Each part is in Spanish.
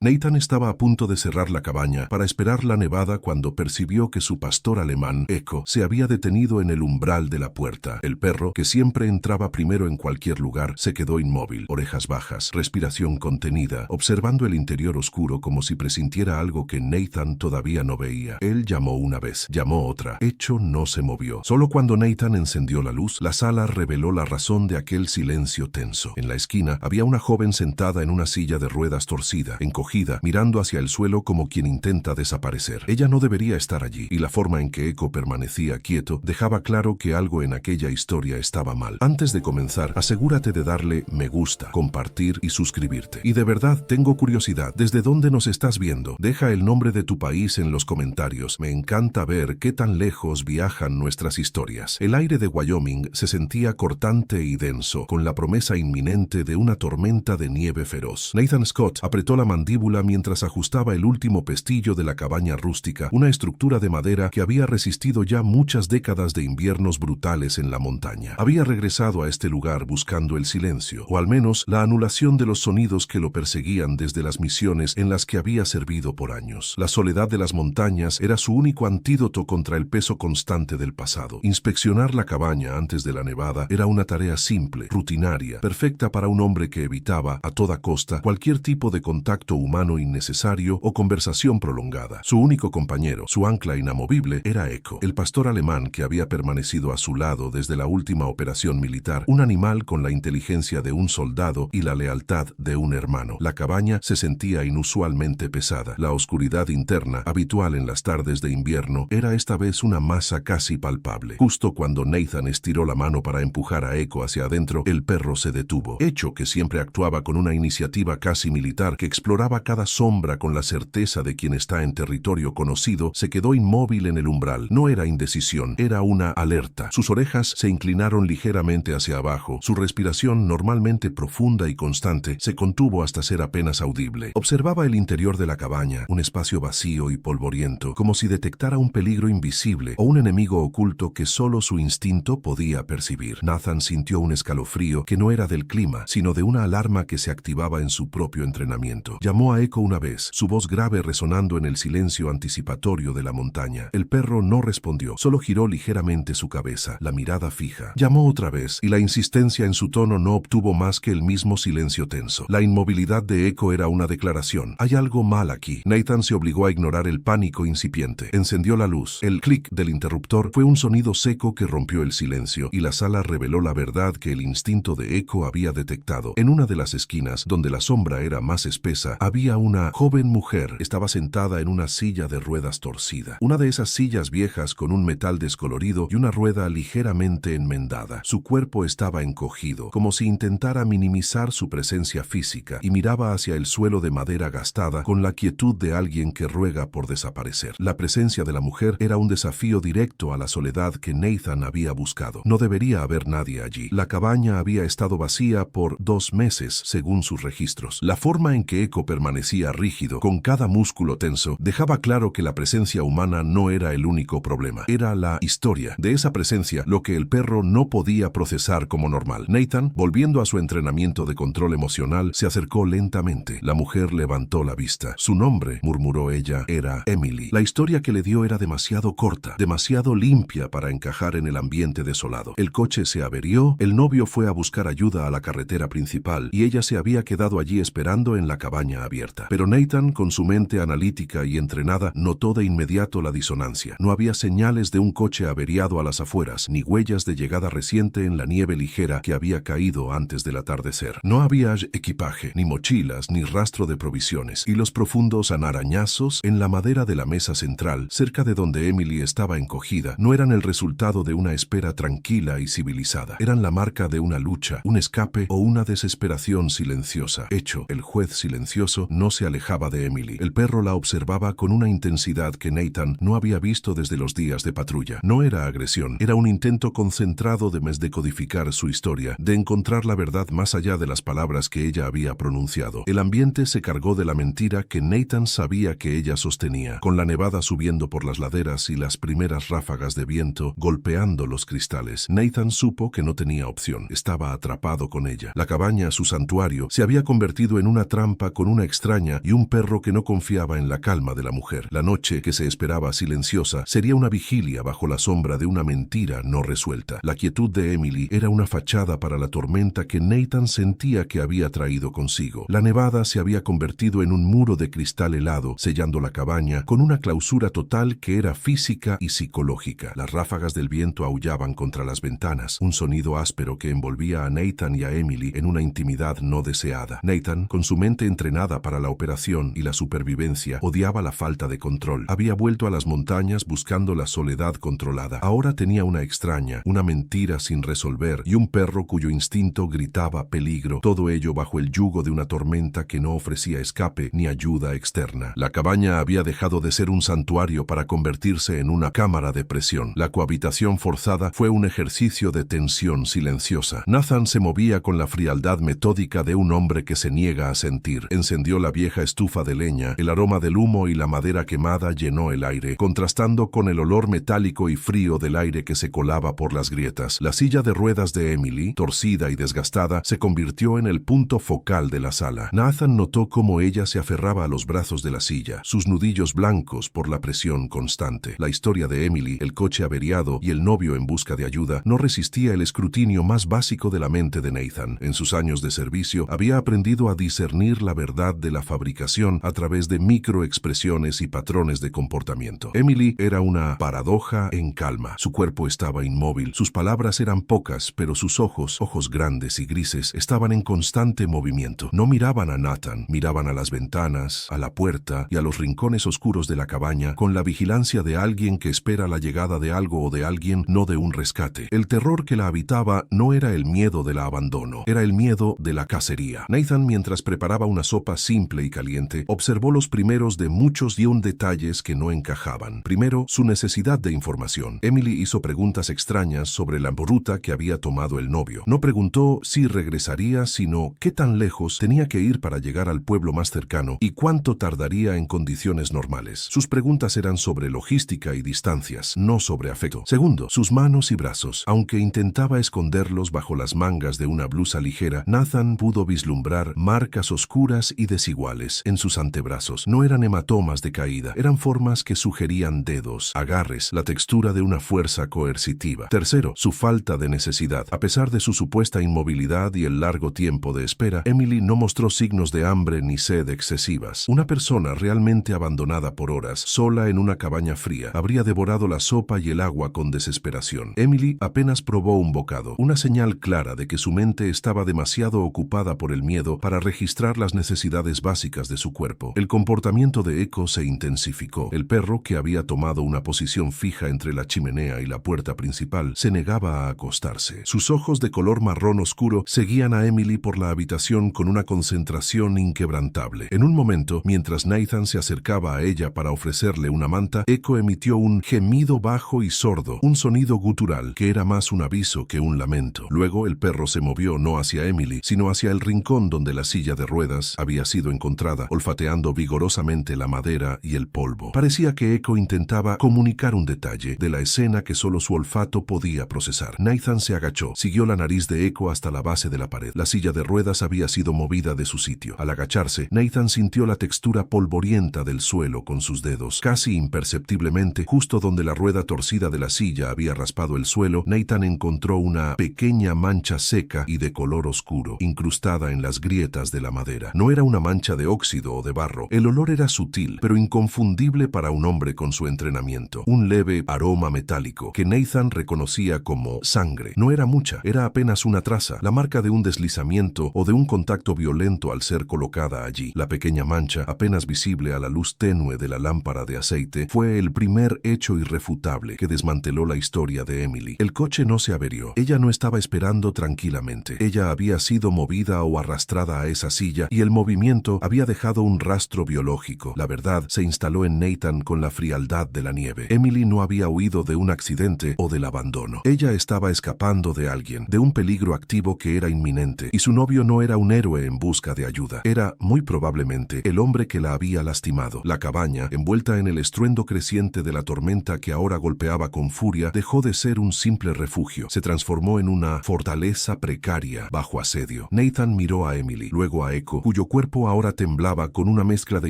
Nathan estaba a punto de cerrar la cabaña para esperar la nevada cuando percibió que su pastor alemán, Echo, se había detenido en el umbral de la puerta. El perro, que siempre entraba primero en cualquier lugar, se quedó inmóvil, orejas bajas, respiración contenida, observando el interior oscuro como si presintiera algo que Nathan todavía no veía. Él llamó una vez, llamó otra. Echo no se movió. Solo cuando Nathan encendió la luz, la sala reveló la razón de aquel silencio tenso. En la esquina había una joven sentada en una silla de ruedas torcida, encogida, mirando hacia el suelo como quien intenta desaparecer. Ella no debería estar allí, y la forma en que Echo permanecía quieto dejaba claro que algo en aquella historia estaba mal. Antes de comenzar, asegúrate de darle me gusta, compartir y suscribirte. Y de verdad tengo curiosidad, ¿desde dónde nos estás viendo? Deja el nombre de tu país en los comentarios. Me encanta ver qué tan lejos viajan nuestras historias. El aire de Wyoming se sentía cortante y denso, con la promesa inminente de una tormenta de nieve feroz. Nathan Scott apretó la mandíbula mientras ajustaba el último pestillo de la cabaña rústica, una estructura de madera que había resistido ya muchas décadas de inviernos brutales en la montaña. Había regresado a este lugar buscando el silencio, o al menos la anulación de los sonidos que lo perseguían desde las misiones en las que había servido por años. La soledad de las montañas era su único antídoto contra el peso constante del pasado. Inspeccionar la cabaña antes de la nevada era una tarea simple, rutinaria, perfecta para un hombre que evitaba, a toda costa, cualquier tipo de contacto humano innecesario o conversación prolongada. Su único compañero, su ancla inamovible, era Echo, el pastor alemán que había permanecido a su lado desde la última operación militar, un animal con la inteligencia de un soldado y la lealtad de un hermano. La cabaña se sentía inusualmente pesada. La oscuridad interna, habitual en las tardes de invierno, era esta vez una masa casi palpable. Justo cuando Nathan estiró la mano para empujar a Echo hacia adentro, el perro se detuvo. Echo, que siempre actuaba con una iniciativa casi militar, que exploraba cada sombra con la certeza de quien está en territorio conocido, se quedó inmóvil en el umbral. No era indecisión, era una alerta. Sus orejas se inclinaron ligeramente hacia abajo. Su respiración, normalmente profunda y constante, se contuvo hasta ser apenas audible. Observaba el interior de la cabaña, un espacio vacío y polvoriento, como si detectara un peligro invisible o un enemigo oculto que solo su instinto podía percibir. Nathan sintió un escalofrío que no era del clima, sino de una alarma que se activaba en su propio entrenamiento. Llamó a Echo una vez, su voz grave resonando en el silencio anticipatorio de la montaña. El perro no respondió, solo giró ligeramente su cabeza, la mirada fija. Llamó otra vez, y la insistencia en su tono no obtuvo más que el mismo silencio tenso. La inmovilidad de Echo era una declaración. Hay algo mal aquí. Nathan se obligó a ignorar el pánico incipiente. Encendió la luz. El clic del interruptor fue un sonido seco que rompió el silencio, y la sala reveló la verdad que el instinto de Echo había detectado. En una de las esquinas, donde la sombra era más espesa, había una joven mujer. Estaba sentada en una silla de ruedas torcida. Una de esas sillas viejas con un metal descolorido y una rueda ligeramente enmendada. Su cuerpo estaba encogido, como si intentara minimizar su presencia física, y miraba hacia el suelo de madera gastada con la quietud de alguien que ruega por desaparecer. La presencia de la mujer era un desafío directo a la soledad que Nathan había buscado. No debería haber nadie allí. La cabaña había estado vacía por 2 meses, según sus registros. La forma en que Echo permanecía rígido, con cada músculo tenso, dejaba claro que la presencia humana no era el único problema. Era la historia de esa presencia lo que el perro no podía procesar como normal. Nathan, volviendo a su entrenamiento de control emocional, se acercó lentamente. La mujer levantó la vista. Su nombre, murmuró ella, era Emily. La historia que le dio era demasiado corta, demasiado limpia para encajar en el ambiente desolado. El coche se averió, el novio fue a buscar ayuda a la carretera principal y ella se había quedado allí esperando en la cabaña abierta. Pero Nathan, con su mente analítica y entrenada, notó de inmediato la disonancia. No había señales de un coche averiado a las afueras, ni huellas de llegada reciente en la nieve ligera que había caído antes del atardecer. No había equipaje, ni mochilas, ni rastro de provisiones, y los profundos anarañazos en la madera de la mesa central, cerca de donde Emily estaba encogida, no eran el resultado de una espera tranquila y civilizada. Eran la marca de una lucha, un escape o una desesperación silenciosa. Echo, el juez silencioso, no se alejaba de Emily. El perro la observaba con una intensidad que Nathan no había visto desde los días de patrulla. No era agresión, era un intento concentrado de descodificar su historia, de encontrar la verdad más allá de las palabras que ella había pronunciado. El ambiente se cargó de la mentira que Nathan sabía que ella sostenía, con la nevada subiendo por las laderas y las primeras ráfagas de viento golpeando los cristales. Nathan supo que no tenía opción, estaba atrapado con ella. La cabaña, su santuario, se había convertido en una trampa con una extraña y un perro que no confiaba en la calma de la mujer. La noche, que se esperaba silenciosa, sería una vigilia bajo la sombra de una mentira no resuelta. La quietud de Emily era una fachada para la tormenta que Nathan sentía que había traído consigo. La nevada se había convertido en un muro de cristal helado, sellando la cabaña con una clausura total que era física y psicológica. Las ráfagas del viento aullaban contra las ventanas, un sonido áspero que envolvía a Nathan y a Emily en una intimidad no deseada. Nathan, con su mente entrenada para la operación y la supervivencia, odiaba la falta de control. Había vuelto a las montañas buscando la soledad controlada. Ahora tenía una extraña, una mentira sin resolver y un perro cuyo instinto gritaba peligro, todo ello bajo el yugo de una tormenta que no ofrecía escape ni ayuda externa. La cabaña había dejado de ser un santuario para convertirse en una cámara de presión. La cohabitación forzada fue un ejercicio de tensión silenciosa. Nathan se movía con la frialdad metódica de un hombre que se niega a sentir. Encendió la vieja estufa de leña. El aroma del humo y la madera quemada llenó el aire, contrastando con el olor metálico y frío del aire que se colaba por las grietas. La silla de ruedas de Emily, torcida y desgastada, se convirtió en el punto focal de la sala. Nathan notó cómo ella se aferraba a los brazos de la silla, sus nudillos blancos por la presión constante. La historia de Emily, el coche averiado y el novio en busca de ayuda no resistía el escrutinio más básico de la mente de Nathan. En sus años de servicio había aprendido a discernir la verdad de la fabricación a través de microexpresiones y patrones de comportamiento. Emily era una paradoja en calma. Su cuerpo estaba inmóvil, sus palabras eran pocas, pero sus ojos grandes y grises, estaban en constante movimiento. No miraban a Nathan, miraban a las ventanas, a la puerta y a los rincones oscuros de la cabaña con la vigilancia de alguien que espera la llegada de algo o de alguien, no de un rescate. El terror que la habitaba no era el miedo del abandono, era el miedo de la cacería. Nathan, mientras preparaba una sopa simple y caliente, observó los primeros de muchos detalles que no encajaban. Primero, su necesidad de información. Emily hizo preguntas extrañas sobre la ruta que había tomado el novio. No preguntó si regresaría, sino qué tan lejos tenía que ir para llegar al pueblo más cercano y cuánto tardaría en condiciones normales. Sus preguntas eran sobre logística y distancias, no sobre afecto. Segundo, sus manos y brazos. Aunque intentaba esconderlos bajo las mangas de una blusa ligera, Nathan pudo vislumbrar marcas oscuras y desiguales en sus antebrazos. No eran hematomas de caída, eran formas que sugerían dedos, agarres, la textura de una fuerza coercitiva. Tercero, su falta de necesidad. A pesar de su supuesta inmovilidad y el largo tiempo de espera, Emily no mostró signos de hambre ni sed excesivas. Una persona realmente abandonada por horas, sola en una cabaña fría, habría devorado la sopa y el agua con desesperación. Emily apenas probó un bocado, una señal clara de que su mente estaba demasiado ocupada por el miedo para registrar las necesidades básicas de su cuerpo. El comportamiento de Echo se intensificó. El perro, que había tomado una posición fija entre la chimenea y la puerta principal, se negaba a acostarse. Sus ojos de color marrón oscuro seguían a Emily por la habitación con una concentración inquebrantable. En un momento, mientras Nathan se acercaba a ella para ofrecerle una manta, Echo emitió un gemido bajo y sordo, un sonido gutural que era más un aviso que un lamento. Luego el perro se movió no hacia Emily, sino hacia el rincón donde la silla de ruedas había sido encontrada, olfateando vigorosamente la madera y el polvo. Parecía que Echo intentaba comunicar un detalle de la escena que solo su olfato podía procesar. Nathan se agachó, siguió la nariz de Echo hasta la base de la pared. La silla de ruedas había sido movida de su sitio. Al agacharse, Nathan sintió la textura polvorienta del suelo con sus dedos. Casi imperceptiblemente, justo donde la rueda torcida de la silla había raspado el suelo, Nathan encontró una pequeña mancha seca y de color oscuro, incrustada en las grietas de la madera. No era una mancha de óxido o de barro. El olor era sutil, pero inconfundible para un hombre con su entrenamiento. Un leve aroma metálico que Nathan reconocía como sangre. No era mucha, era apenas una traza, la marca de un deslizamiento o de un contacto violento al ser colocada allí. La pequeña mancha, apenas visible a la luz tenue de la lámpara de aceite, fue el primer hecho irrefutable que desmanteló la historia de Emily. El coche no se averió. Ella no estaba esperando tranquilamente. Ella había sido movida o arrastrada a esa silla y el movimiento había dejado un rastro biológico. La verdad se instaló en Nathan con la frialdad de la nieve. Emily no había huido de un accidente o del abandono. Ella estaba escapando de alguien, de un peligro activo que era inminente, y su novio no era un héroe en busca de ayuda. Era, muy probablemente, el hombre que la había lastimado. La cabaña, envuelta en el estruendo creciente de la tormenta que ahora golpeaba con furia, dejó de ser un simple refugio. Se transformó en una fortaleza precaria bajo asedio. Nathan miró a Emily, luego a Echo, cuyo cuerpo cuerpo ahora temblaba con una mezcla de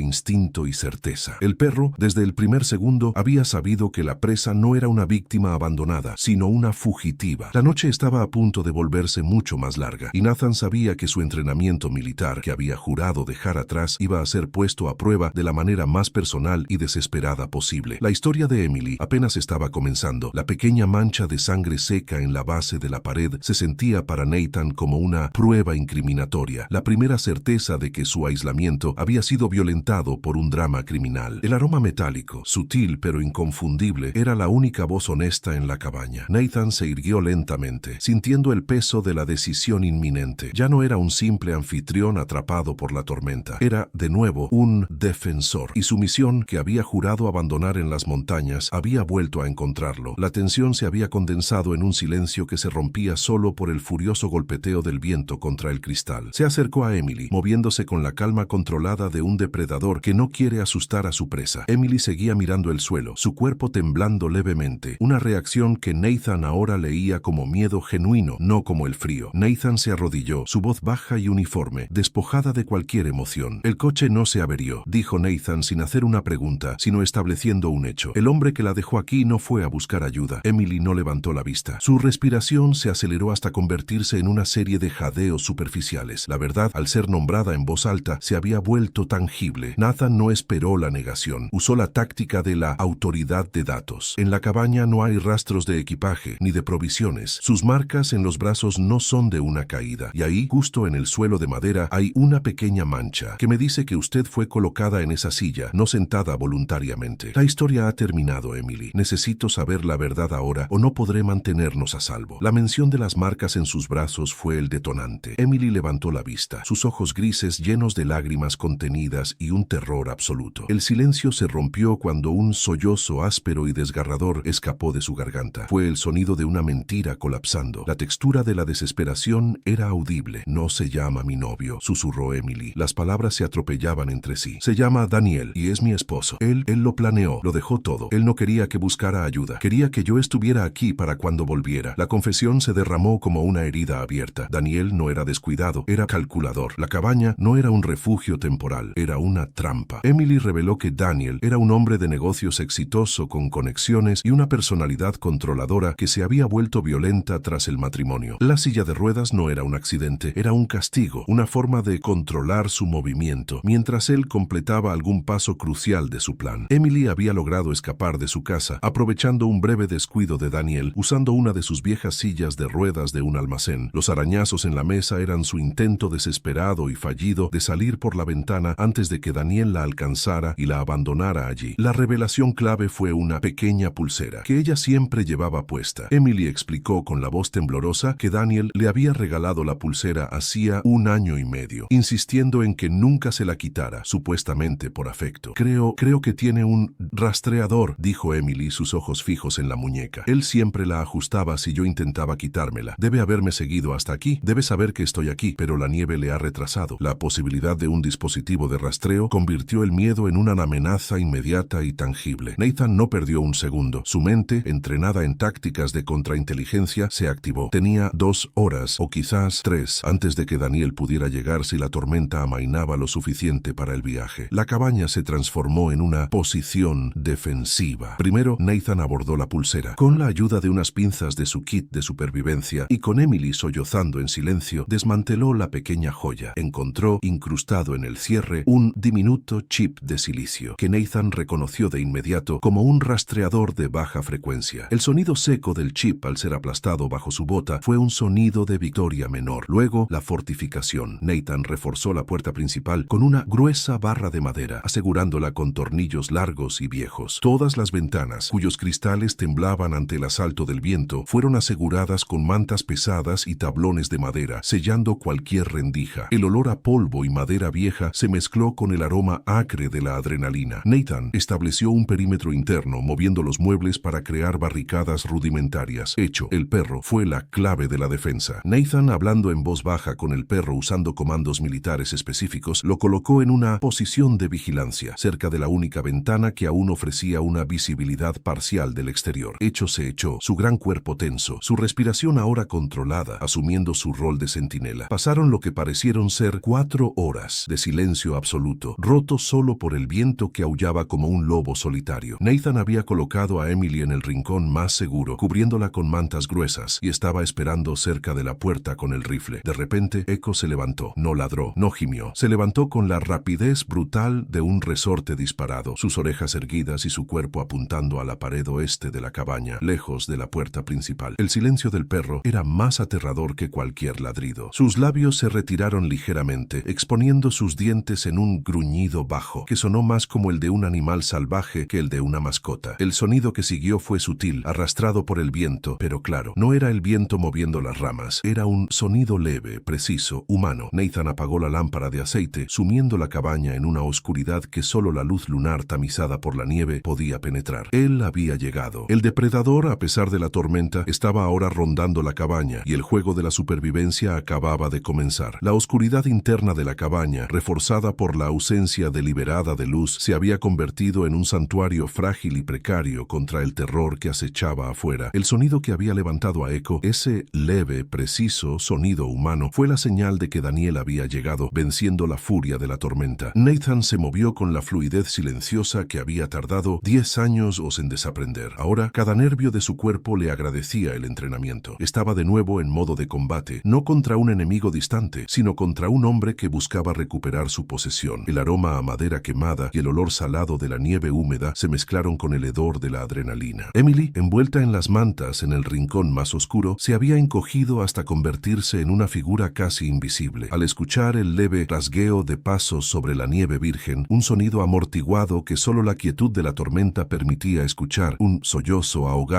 instinto y certeza. El perro, desde el primer segundo, había sabido que la presa no era una víctima abandonada, sino una fugitiva. La noche estaba a punto de volverse mucho más larga, y Nathan sabía que su entrenamiento militar, que había jurado dejar atrás, iba a ser puesto a prueba de la manera más personal y desesperada posible. La historia de Emily apenas estaba comenzando. La pequeña mancha de sangre seca en la base de la pared se sentía para Nathan como una prueba incriminatoria, la primera certeza de que su aislamiento había sido violentado por un drama criminal. El aroma metálico, sutil pero inconfundible, era la única voz honesta en la cabaña. Nathan se irguió lentamente, sintiendo el peso de la decisión inminente. Ya no era un simple anfitrión atrapado por la tormenta. Era, de nuevo, un defensor, y su misión, que había jurado abandonar en las montañas, había vuelto a encontrarlo. La tensión se había condensado en un silencio que se rompía solo por el furioso golpeteo del viento contra el cristal. Se acercó a Emily, moviéndose con la calma controlada de un depredador que no quiere asustar a su presa. Emily seguía mirando el suelo, su cuerpo temblando levemente, una reacción que Nathan ahora leía como miedo genuino, no como el frío. Nathan se arrodilló, su voz baja y uniforme, despojada de cualquier emoción. El coche no se averió, dijo Nathan sin hacer una pregunta, sino estableciendo un hecho. El hombre que la dejó aquí no fue a buscar ayuda. Emily no levantó la vista. Su respiración se aceleró hasta convertirse en una serie de jadeos superficiales. La verdad, al ser nombrada en voz alta, se había vuelto tangible. Nathan no esperó la negación. Usó la táctica de la autoridad de datos. En la cabaña no hay rastros de equipaje, ni de provisiones. Sus marcas en los brazos no son de una caída. Y ahí, justo en el suelo de madera, hay una pequeña mancha, que me dice que usted fue colocada en esa silla, no sentada voluntariamente. La historia ha terminado, Emily. Necesito saber la verdad ahora, o no podré mantenernos a salvo. La mención de las marcas en sus brazos fue el detonante. Emily levantó la vista, sus ojos grises llenos de lágrimas contenidas y un terror absoluto. El silencio se rompió cuando un sollozo áspero y desgarrador escapó de su garganta. Fue el sonido de una mentira colapsando. La textura de la desesperación era audible. No se llama mi novio, susurró Emily. Las palabras se atropellaban entre sí. Se llama Daniel y es mi esposo. Él lo planeó, lo dejó todo. Él no quería que buscara ayuda. Quería que yo estuviera aquí para cuando volviera. La confesión se derramó como una herida abierta. Daniel no era descuidado, era calculador. La cabaña no era un refugio temporal, era una trampa. Emily reveló que Daniel era un hombre de negocios exitoso con conexiones y una personalidad controladora que se había vuelto violenta tras el matrimonio. La silla de ruedas no era un accidente, era un castigo, una forma de controlar su movimiento, mientras él completaba algún paso crucial de su plan. Emily había logrado escapar de su casa, aprovechando un breve descuido de Daniel, usando una de sus viejas sillas de ruedas de un almacén. Los arañazos en la mesa eran su intento desesperado y fallido de salir por la ventana antes de que Daniel la alcanzara y la abandonara allí. La revelación clave fue una pequeña pulsera que ella siempre llevaba puesta. Emily explicó con la voz temblorosa que Daniel le había regalado la pulsera hacía 1 año y medio, insistiendo en que nunca se la quitara, supuestamente por afecto. Creo que tiene un rastreador, dijo Emily, sus ojos fijos en la muñeca. Él siempre la ajustaba si yo intentaba quitármela. Debe haberme seguido hasta aquí, debe saber que estoy aquí, pero la nieve le ha retrasado. La posibilidad de un dispositivo de rastreo convirtió el miedo en una amenaza inmediata y tangible. Nathan no perdió un segundo. Su mente, entrenada en tácticas de contrainteligencia, se activó. Tenía 2 horas, o quizás 3, antes de que Daniel pudiera llegar si la tormenta amainaba lo suficiente para el viaje. La cabaña se transformó en una posición defensiva. Primero, Nathan abordó la pulsera, con la ayuda de unas pinzas de su kit de supervivencia, y con Emily sollozando en silencio, desmanteló la pequeña joya. Encontró, incrustado en el cierre, un diminuto chip de silicio, que Nathan reconoció de inmediato como un rastreador de baja frecuencia. El sonido seco del chip al ser aplastado bajo su bota fue un sonido de victoria menor. Luego, la fortificación. Nathan reforzó la puerta principal con una gruesa barra de madera, asegurándola con tornillos largos y viejos. Todas las ventanas, cuyos cristales temblaban ante el asalto del viento, fueron aseguradas con mantas pesadas y tablones de madera, sellando cualquier rendija. El olor a polvo y madera vieja se mezcló con el aroma acre de la adrenalina. Nathan estableció un perímetro interno, moviendo los muebles para crear barricadas rudimentarias. Hecho, el perro fue la clave de la defensa. Nathan, hablando en voz baja con el perro usando comandos militares específicos, lo colocó en una posición de vigilancia, cerca de la única ventana que aún ofrecía una visibilidad parcial del exterior. Hecho se echó, su gran cuerpo tenso, su respiración ahora controlada, asumiendo su rol de centinela. Pasaron lo que parecieron ser 4 horas de silencio absoluto, roto solo por el viento que aullaba como un lobo solitario. Nathan había colocado a Emily en el rincón más seguro, cubriéndola con mantas gruesas, y estaba esperando cerca de la puerta con el rifle. De repente, Echo se levantó. No ladró, no gimió. Se levantó con la rapidez brutal de un resorte disparado, sus orejas erguidas y su cuerpo apuntando a la pared oeste de la cabaña, lejos de la puerta principal. El silencio del perro era más aterrador que cualquier ladrido. Sus labios se retiraron ligeramente, exponiendo sus dientes en un gruñido bajo, que sonó más como el de un animal salvaje que el de una mascota. El sonido que siguió fue sutil, arrastrado por el viento, pero claro, no era el viento moviendo las ramas, era un sonido leve, preciso, humano. Nathan apagó la lámpara de aceite, sumiendo la cabaña en una oscuridad que solo la luz lunar tamizada por la nieve podía penetrar. Él había llegado. El depredador, a pesar de la tormenta, estaba ahora rondando la cabaña, y el juego de la supervivencia acababa de comenzar. La oscuridad interna de la cabaña, reforzada por la ausencia deliberada de luz, se había convertido en un santuario frágil y precario contra el terror que acechaba afuera. El sonido que había levantado a Echo, ese leve, preciso sonido humano, fue la señal de que Daniel había llegado, venciendo la furia de la tormenta. Nathan se movió con la fluidez silenciosa que había tardado 10 años en desaprender. Ahora, cada nervio de su cuerpo le agradecía el entrenamiento. Estaba de nuevo en modo de combate, no contra un enemigo distante, sino contra un hombre que buscaba recuperar su posesión. El aroma a madera quemada y el olor salado de la nieve húmeda se mezclaron con el hedor de la adrenalina. Emily, envuelta en las mantas en el rincón más oscuro, se había encogido hasta convertirse en una figura casi invisible. Al escuchar el leve rasgueo de pasos sobre la nieve virgen, un sonido amortiguado que solo la quietud de la tormenta permitía escuchar, un sollozo ahogado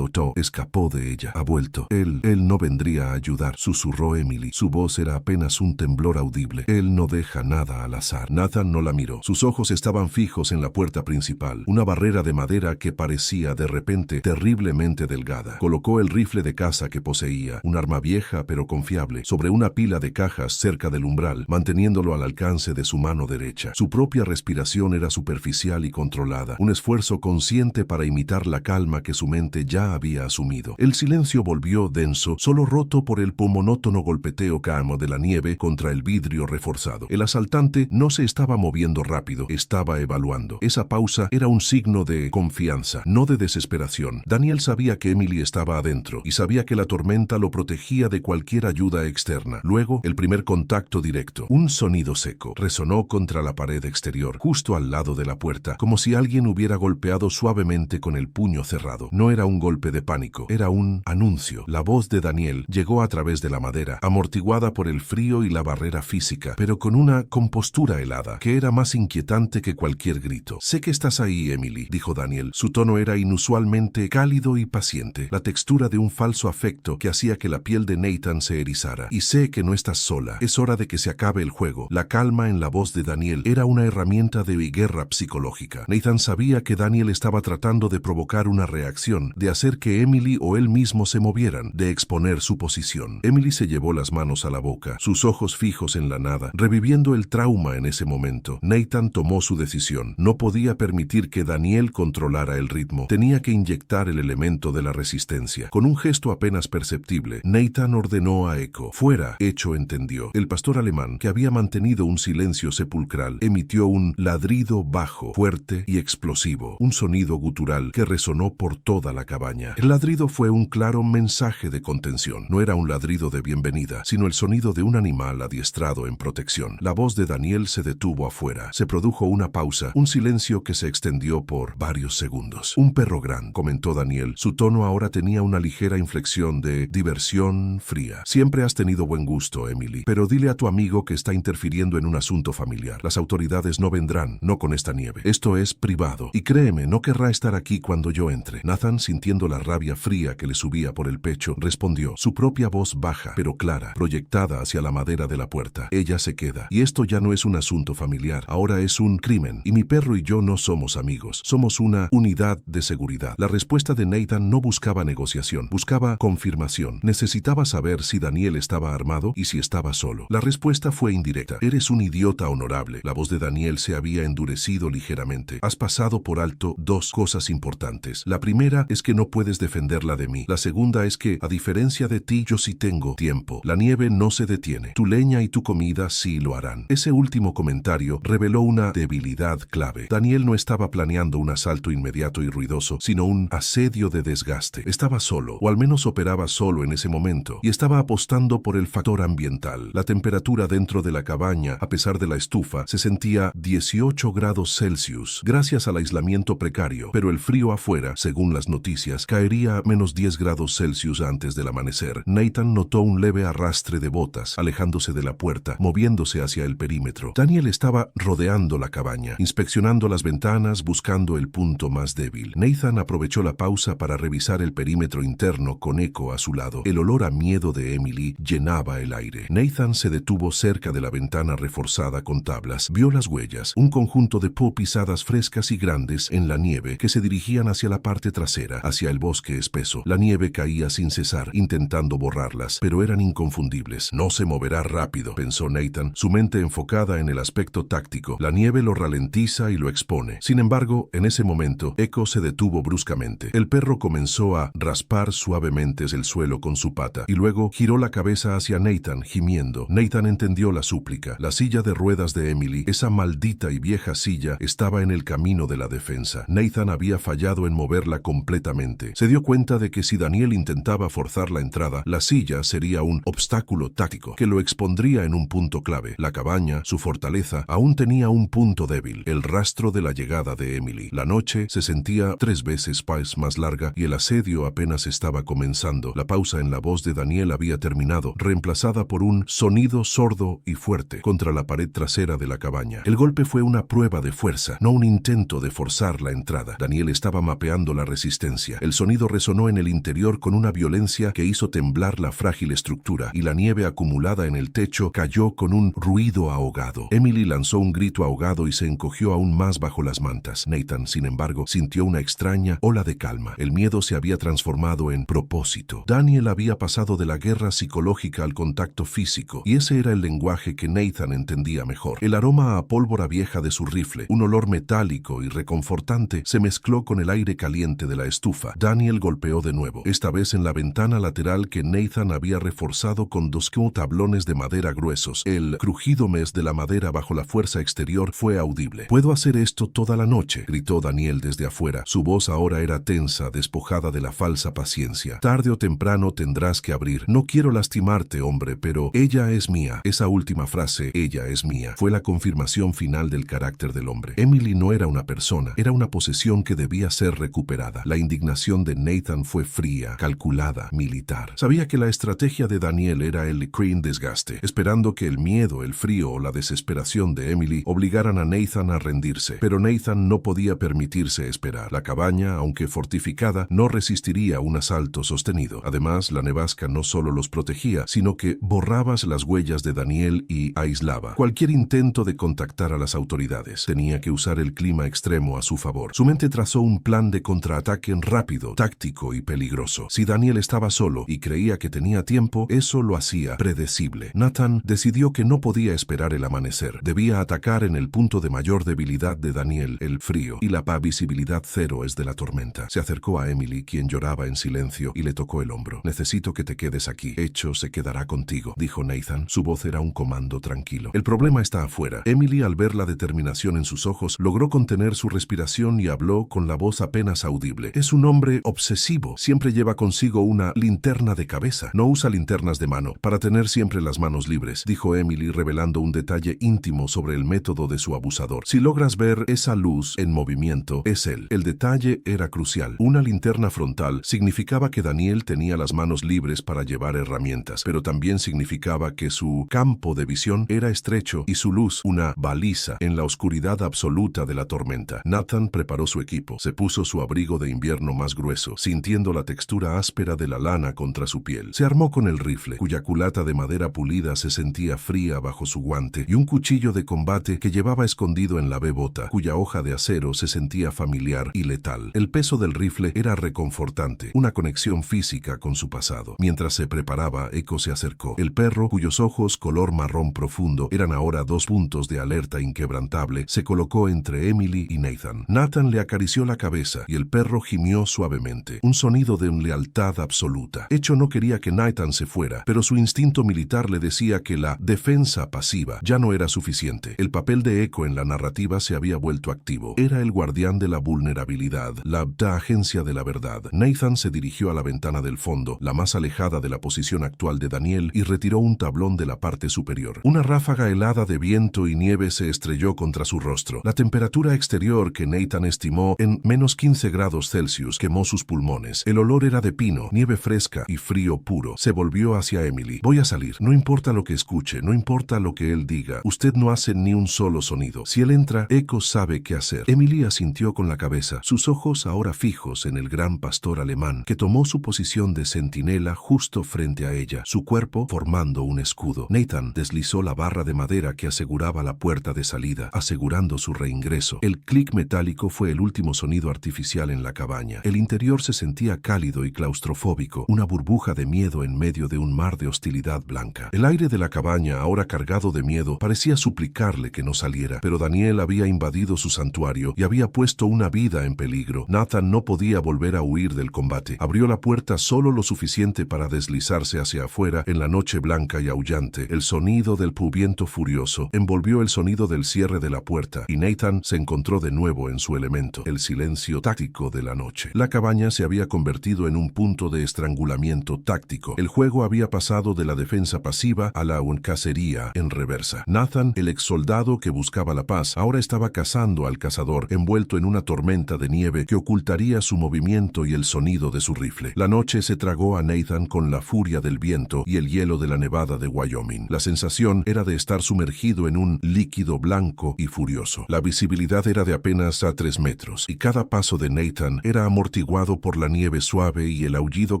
escapó de ella. Ha vuelto. Él no vendría a ayudar, susurró Emily. Su voz era apenas un temblor audible. Él no deja nada al azar. Nathan no la miró. Sus ojos estaban fijos en la puerta principal, una barrera de madera que parecía de repente terriblemente delgada. Colocó el rifle de caza que poseía, un arma vieja pero confiable, sobre una pila de cajas cerca del umbral, manteniéndolo al alcance de su mano derecha. Su propia respiración era superficial y controlada, un esfuerzo consciente para imitar la calma que su mente ya había asumido. El silencio volvió denso, solo roto por el monótono golpeteo calmo de la nieve contra el vidrio reforzado. El asaltante no se estaba moviendo rápido, estaba evaluando. Esa pausa era un signo de confianza, no de desesperación. Daniel sabía que Emily estaba adentro y sabía que la tormenta lo protegía de cualquier ayuda externa. Luego, el primer contacto directo. Un sonido seco resonó contra la pared exterior, justo al lado de la puerta, como si alguien hubiera golpeado suavemente con el puño cerrado. No era un golpe de pánico, era un anuncio. La voz de Daniel llegó a través de la madera, amortiguada por el frío y la barrera física, pero con una compostura helada, que era más inquietante que cualquier grito. «Sé que estás ahí, Emily», dijo Daniel. Su tono era inusualmente cálido y paciente, la textura de un falso afecto que hacía que la piel de Nathan se erizara. «Y sé que no estás sola. Es hora de que se acabe el juego». La calma en la voz de Daniel era una herramienta de guerra psicológica. Nathan sabía que Daniel estaba tratando de provocar una reacción, de hacer que Emily o él mismo se movieran, de exponer su posición. Emily se llevó las manos a la boca, sus ojos fijos en la nada, reviviendo el trauma en ese momento. Nathan tomó su decisión. No podía permitir que Daniel controlara el ritmo. Tenía que inyectar el elemento de la resistencia. Con un gesto apenas perceptible, Nathan ordenó a Echo: «Fuera». Hecho entendió. El pastor alemán, que había mantenido un silencio sepulcral, emitió un ladrido bajo, fuerte y explosivo, un sonido gutural que resonó por toda la cabaña. El ladrido fue un claro mensaje de contención. No era un ladrido de bienvenida, sino el sonido de un animal adiestrado en protección. La voz de Daniel se detuvo afuera. Se produjo una pausa, un silencio que se extendió por varios segundos. «Un perro gran», comentó Daniel. Su tono ahora tenía una ligera inflexión de diversión fría. «Siempre has tenido buen gusto, Emily, pero dile a tu amigo que está interfiriendo en un asunto familiar. Las autoridades no vendrán, no con esta nieve. Esto es privado. Y créeme, no querrá estar aquí cuando yo entre». Nathan, sintiendo la rabia fría que le subía por el pecho, respondió, su propia voz baja, pero clara, proyectada hacia la madera de la puerta. «Ella se queda. Y esto ya no es un asunto familiar. Ahora es un crimen. Y mi perro y yo no somos amigos. Somos una unidad de seguridad». La respuesta de Nathan no buscaba negociación, buscaba confirmación. Necesitaba saber si Daniel estaba armado y si estaba solo. La respuesta fue indirecta. «Eres un idiota honorable». La voz de Daniel se había endurecido ligeramente. «Has pasado por alto dos cosas importantes. La primera es que no puedes defenderla de mí. La segunda es que, a diferencia de ti, yo sí tengo tiempo. La nieve no se detiene. Tu leña y tu comida sí Emily lo harán. Ese último comentario reveló una debilidad clave. Daniel no estaba planeando un asalto inmediato y ruidoso, sino un asedio de desgaste. Estaba solo, o al menos operaba solo en ese momento, y estaba apostando por el factor ambiental. La temperatura dentro de la cabaña, a pesar de la estufa, se sentía 18 grados Celsius, gracias al aislamiento precario, pero el frío afuera, según las noticias, caería a menos 10 grados Celsius antes del amanecer. Nathan notó un leve arrastre de botas, alejándose de la puerta, moviéndose hacia el perímetro. Daniel estaba rodeando la cabaña, inspeccionando las ventanas, buscando el punto más débil. Nathan aprovechó la pausa para revisar el perímetro interno con Echo a su lado. El olor a miedo de Emily llenaba el aire. Nathan se detuvo cerca de la ventana reforzada con tablas. Vio las huellas, un conjunto de pisadas frescas y grandes en la nieve que se dirigían hacia la parte trasera, hacia el bosque espeso. La nieve caía sin cesar, intentando borrarlas, pero eran inconfundibles. No se moverá rápido, pensó Nathan, su mente enfocada en el aspecto táctico. La nieve lo ralentiza y lo expone. Sin embargo, en ese momento, Echo se detuvo bruscamente. El perro comenzó a raspar suavemente el suelo con su pata y luego giró la cabeza hacia Nathan, gimiendo. Nathan entendió la súplica. La silla de ruedas de Emily, esa maldita y vieja silla, estaba en el camino de la defensa. Nathan había fallado en moverla completamente. Se dio cuenta de que si Daniel intentaba forzar la entrada, la silla sería un obstáculo táctico que lo expondría en un punto clave. La cabaña, su fortaleza, aún tenía un punto débil: el rastro de la llegada de Emily. La noche se sentía 3 veces más larga y el asedio apenas estaba comenzando. La pausa en la voz de Daniel había terminado, reemplazada por un sonido sordo y fuerte contra la pared trasera de la cabaña. El golpe fue una prueba de fuerza, no un intento de forzar la entrada. Daniel estaba mapeando la resistencia. El sonido resonó en el interior con una violencia que hizo temblar la frágil estructura, y la nieve acumulada en el techo cayó con un ruido ahogado. Emily lanzó un grito ahogado y se encogió aún más bajo las mantas. Nathan, sin embargo, sintió una extraña ola de calma. El miedo se había transformado en propósito. Daniel había pasado de la guerra psicológica al contacto físico, y ese era el lenguaje que Nathan entendía mejor. El aroma a pólvora vieja de su rifle, un olor metálico y reconfortante, se mezcló con el aire caliente de la estufa. Daniel golpeó de nuevo, esta vez en la ventana lateral que Nathan había reforzado con 2 tablones de madera gruesos. El crujido de la madera bajo la fuerza exterior fue audible. «Puedo hacer esto toda la noche», gritó Daniel desde afuera. Su voz ahora era tensa, despojada de la falsa paciencia. «Tarde o temprano tendrás que abrir. No quiero lastimarte, hombre, pero ella es mía». Esa última frase, «ella es mía», fue la confirmación final del carácter del hombre. Emily no era una persona, era una posesión que debía ser recuperada. La indignación de Nathan fue fría, calculada, militar. Sabía que la estrategia de Daniel era el crane desgaste, esperando que el miedo, el frío o la desesperación de Emily obligaran a Nathan a rendirse. Pero Nathan no podía permitirse esperar. La cabaña, aunque fortificada, no resistiría un asalto sostenido. Además, la nevasca no solo los protegía, sino que borraba las huellas de Daniel y aislaba cualquier intento de contactar a las autoridades. Tenía que usar el clima extremo a su favor. Su mente trazó un plan de contraataque rápido, táctico y peligroso. Si Daniel estaba solo y creía que tenía tiempo, eso lo hacía predecible. Nathan decidió que no podía esperar el amanecer. Debía atacar en el punto de mayor debilidad de Daniel, el frío, y la visibilidad cero es de la tormenta. Se acercó a Emily, quien lloraba en silencio, y le tocó el hombro. «Necesito que te quedes aquí. Hecho se quedará contigo», dijo Nathan. Su voz era un comando tranquilo. «El problema está afuera». Emily, al ver la determinación en sus ojos, logró contener su respiración y habló con la voz apenas audible. «Es un hombre obsesivo. Siempre lleva consigo una linterna de cabeza. No usa linternas de mano, para tener siempre las manos libres», dijo Emily, revelando un detalle íntimo sobre el método de su abusador. «Si logras ver esa luz en movimiento, es él». El detalle era crucial. Una linterna frontal significaba que Daniel tenía las manos libres para llevar herramientas, pero también significaba que su campo de visión era estrecho y su luz una baliza en la oscuridad absoluta de la tormenta. Nathan preparó su equipo. Se puso su abrigo de invierno más grueso, sintiendo la textura áspera de la lana contra su piel. Se armó con el rifle, cuya culata de madera pulida se sentía fría bajo su guante, y un cuchillo de combate que llevaba escondido en la bebota, cuya hoja de acero se sentía familiar y letal. El peso del rifle era reconfortante, una conexión física con su pasado. Mientras se preparaba, Echo se acercó. El perro, cuyos ojos color marrón profundo eran ahora 2 puntos de alerta inquebrantable, se colocó entre Emily y Nathan. Nathan le acarició la cabeza y el perro gimió suavemente, un sonido de lealtad absoluta. Echo no quería que Nathan se fuera, pero su instinto militar le decía que la defensa defensa pasiva ya no era suficiente. El papel de Echo en la narrativa se había vuelto activo. Era el guardián de la vulnerabilidad, la agencia de la verdad. Nathan se dirigió a la ventana del fondo, la más alejada de la posición actual de Daniel, y retiró un tablón de la parte superior. Una ráfaga helada de viento y nieve se estrelló contra su rostro. La temperatura exterior, que Nathan estimó en menos 15 grados Celsius, quemó sus pulmones. El olor era de pino, nieve fresca y frío puro. Se volvió hacia Emily. Voy a salir. No importa lo que escuche, no importa lo que él diga. Usted no hace ni un solo sonido. Si él entra, Echo sabe qué hacer. Emily asintió con la cabeza, sus ojos ahora fijos en el gran pastor alemán, que tomó su posición de centinela justo frente a ella, su cuerpo formando un escudo. Nathan deslizó la barra de madera que aseguraba la puerta de salida, asegurando su reingreso. El clic metálico fue el último sonido artificial en la cabaña. El interior se sentía cálido y claustrofóbico, una burbuja de miedo en medio de un mar de hostilidad blanca. El aire de la cabaña, ahora cargado de miedo, parecía suplicarle que no saliera, pero Daniel había invadido su santuario y había puesto una vida en peligro. Nathan no podía volver a huir del combate. Abrió la puerta solo lo suficiente para deslizarse hacia afuera en la noche blanca y aullante. El sonido del viento furioso envolvió el sonido del cierre de la puerta y Nathan se encontró de nuevo en su elemento, el silencio táctico de la noche. La cabaña se había convertido en un punto de estrangulamiento táctico. El juego había pasado de la defensa pasiva a la cacería en reversa. Nathan, el ex soldado que buscaba la paz, ahora estaba cazando al cazador, envuelto en una tormenta de nieve que ocultaría su movimiento y el sonido de su rifle. La noche se tragó a Nathan con la furia del viento y el hielo de la nevada de Wyoming. La sensación era de estar sumergido en un líquido blanco y furioso. La visibilidad era de apenas a 3 metros, y cada paso de Nathan era amortiguado por la nieve suave y el aullido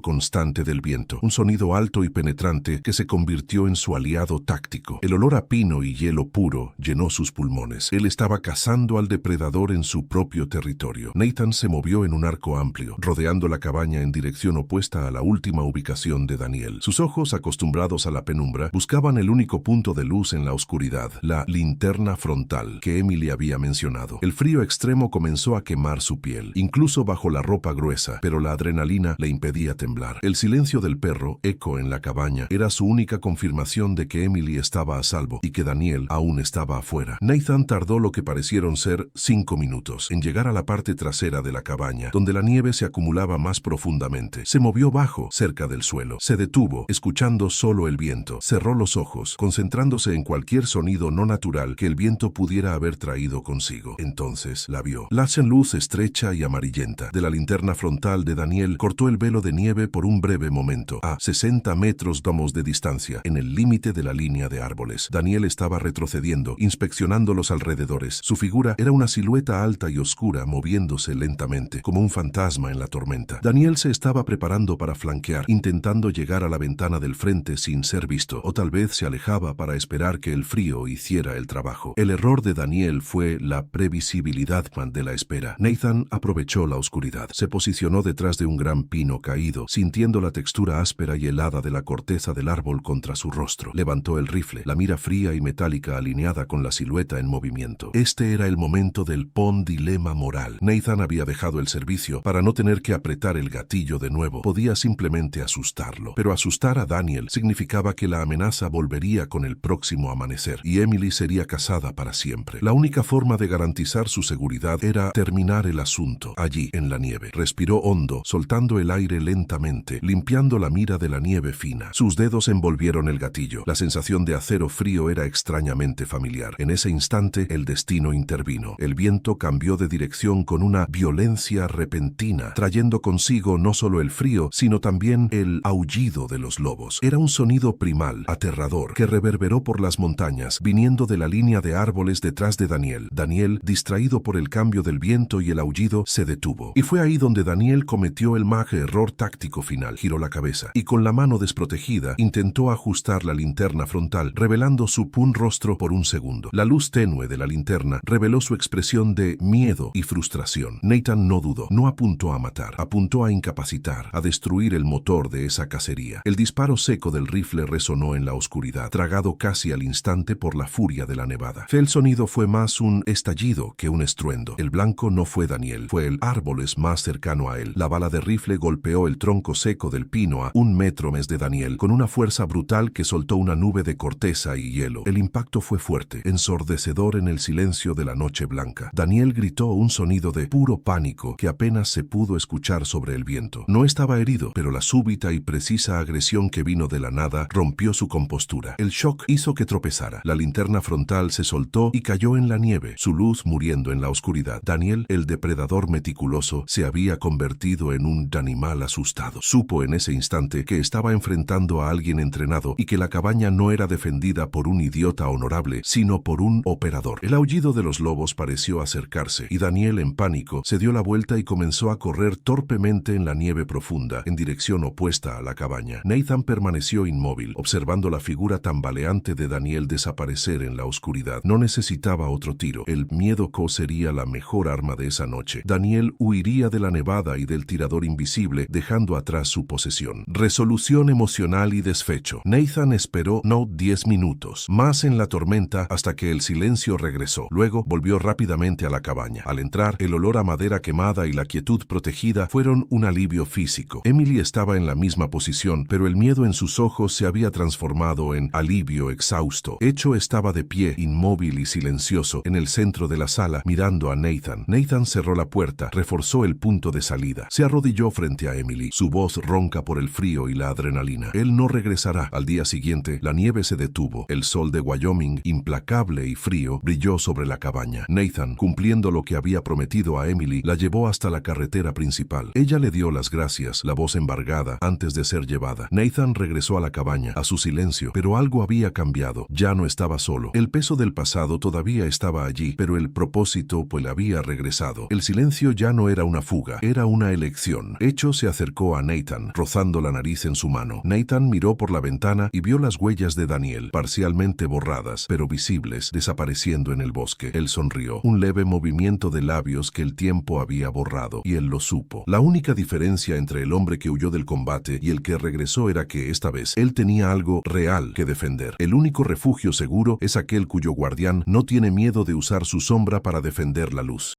constante del viento, un sonido alto y penetrante que se convirtió en su aliado táctico. El olor a pino y hielo puro llenó sus pulmones. Él estaba cazando al depredador en su propio territorio. Nathan se movió en un arco amplio, rodeando la cabaña en dirección opuesta a la última ubicación de Daniel. Sus ojos, acostumbrados a la penumbra, buscaban el único punto de luz en la oscuridad, la linterna frontal que Emily había mencionado. El frío extremo comenzó a quemar su piel, incluso bajo la ropa gruesa, pero la adrenalina le impedía temblar. El silencio del perro, Echo en la cabaña, era su única confirmación de que Emily estaba a salvo y que Daniel aún estaba afuera. Nathan tardó lo que parecieron ser 5 minutos en llegar a la parte trasera de la cabaña, donde la nieve se acumulaba más profundamente. Se movió bajo, cerca del suelo. Se detuvo, escuchando solo el viento. Cerró los ojos, concentrándose en cualquier sonido no natural que el viento pudiera haber traído consigo. Entonces la vio. La luz estrecha y amarillenta de la linterna frontal de Daniel cortó el velo de nieve por un breve momento, a 60 metros de distancia, en el límite de la línea de árboles. Daniel estaba retrocediendo, inspeccionando los alrededores. Su figura era una silueta alta y oscura, moviéndose lentamente, como un fantasma en la tormenta. Daniel se estaba preparando para flanquear, intentando llegar a la ventana del frente sin ser visto, o tal vez se alejaba para esperar que el frío hiciera el trabajo. El error de Daniel fue la previsibilidad de la espera. Nathan aprovechó la oscuridad. Se posicionó detrás de un gran pino caído, sintiendo la textura áspera y helada de la corteza del árbol contra su rostro. Levantó el rifle, la mira fría y metálica alineada con la silueta en movimiento. Este era el momento del dilema moral. Nathan había dejado el servicio para no tener que apretar el gatillo de nuevo. Podía simplemente asustarlo. Pero asustar a Daniel significaba que la amenaza volvería con el próximo amanecer, y Emily sería casada para siempre. La única forma de garantizar su seguridad era terminar el asunto, allí, en la nieve. Respiró hondo, soltando el aire lentamente, limpiando la mira de la nieve fina. Sus dedos envolvieron el gatillo. La sensación de acero frío era extrañamente familiar. En ese instante, el destino intervino. El viento cambió de dirección con una violencia repentina, trayendo consigo no solo el frío, sino también el aullido de los lobos. Era un sonido primal, aterrador, que reverberó por las montañas, viniendo de la línea de árboles detrás de Daniel. Daniel, distraído por el cambio del viento y el aullido, se detuvo. Y fue ahí donde Daniel cometió el error táctico final. Giró la cabeza y con la mano desprotegida intentó ajustar la linterna frontal, revelando su rostro por un segundo. La luz tenue de la linterna reveló su expresión de miedo y frustración. Nathan no dudó. No apuntó a matar. Apuntó a incapacitar, a destruir el motor de esa cacería. El disparo seco del rifle resonó en la oscuridad, tragado casi al instante por la furia de la nevada. El sonido fue más un estallido que un estruendo. El blanco no fue Daniel, fue el árboles más cercano a él. La bala de rifle golpeó el tronco seco del pino a 1 metro de Daniel, con una fuerza brutal que soltó una nube de corteza corteza y hielo. El impacto fue fuerte, ensordecedor en el silencio de la noche blanca. Daniel gritó un sonido de puro pánico que apenas se pudo escuchar sobre el viento. No estaba herido, pero la súbita y precisa agresión que vino de la nada rompió su compostura. El shock hizo que tropezara. La linterna frontal se soltó y cayó en la nieve, su luz muriendo en la oscuridad. Daniel, el depredador meticuloso, se había convertido en un animal asustado. Supo en ese instante que estaba enfrentando a alguien entrenado y que la cabaña no era defendida por un idiota honorable, sino por un operador. El aullido de los lobos pareció acercarse y Daniel, en pánico, se dio la vuelta y comenzó a correr torpemente en la nieve profunda, en dirección opuesta a la cabaña. Nathan permaneció inmóvil, observando la figura tambaleante de Daniel desaparecer en la oscuridad. No necesitaba otro tiro. El miedo sería la mejor arma de esa noche. Daniel huiría de la nevada y del tirador invisible, dejando atrás su posesión. Resolución emocional y desfecho. Nathan esperó no 10 minutos, más en la tormenta hasta que el silencio regresó. Luego volvió rápidamente a la cabaña. Al entrar, el olor a madera quemada y la quietud protegida fueron un alivio físico. Emily estaba en la misma posición, pero el miedo en sus ojos se había transformado en alivio exhausto. Echo estaba de pie, inmóvil y silencioso, en el centro de la sala, mirando a Nathan. Nathan cerró la puerta, reforzó el punto de salida. Se arrodilló frente a Emily, su voz ronca por el frío y la adrenalina. Él no regresará. Al día siguiente, la nieve se detuvo. El sol de Wyoming, implacable y frío, brilló sobre la cabaña. Nathan, cumpliendo lo que había prometido a Emily, la llevó hasta la carretera principal. Ella le dio las gracias, la voz embargada, antes de ser llevada. Nathan regresó a la cabaña, a su silencio, pero algo había cambiado. Ya no estaba solo. El peso del pasado todavía estaba allí, pero el propósito le había regresado. El silencio ya no era una fuga, era una elección. Echo se acercó a Nathan, rozando la nariz en su mano. Nathan miró por la ventana y vio las huellas de Daniel, parcialmente borradas, pero visibles, desapareciendo en el bosque. Él sonrió, un leve movimiento de labios que el tiempo había borrado, y él lo supo. La única diferencia entre el hombre que huyó del combate y el que regresó era que, esta vez, él tenía algo real que defender. El único refugio seguro es aquel cuyo guardián no tiene miedo de usar su sombra para defender la luz.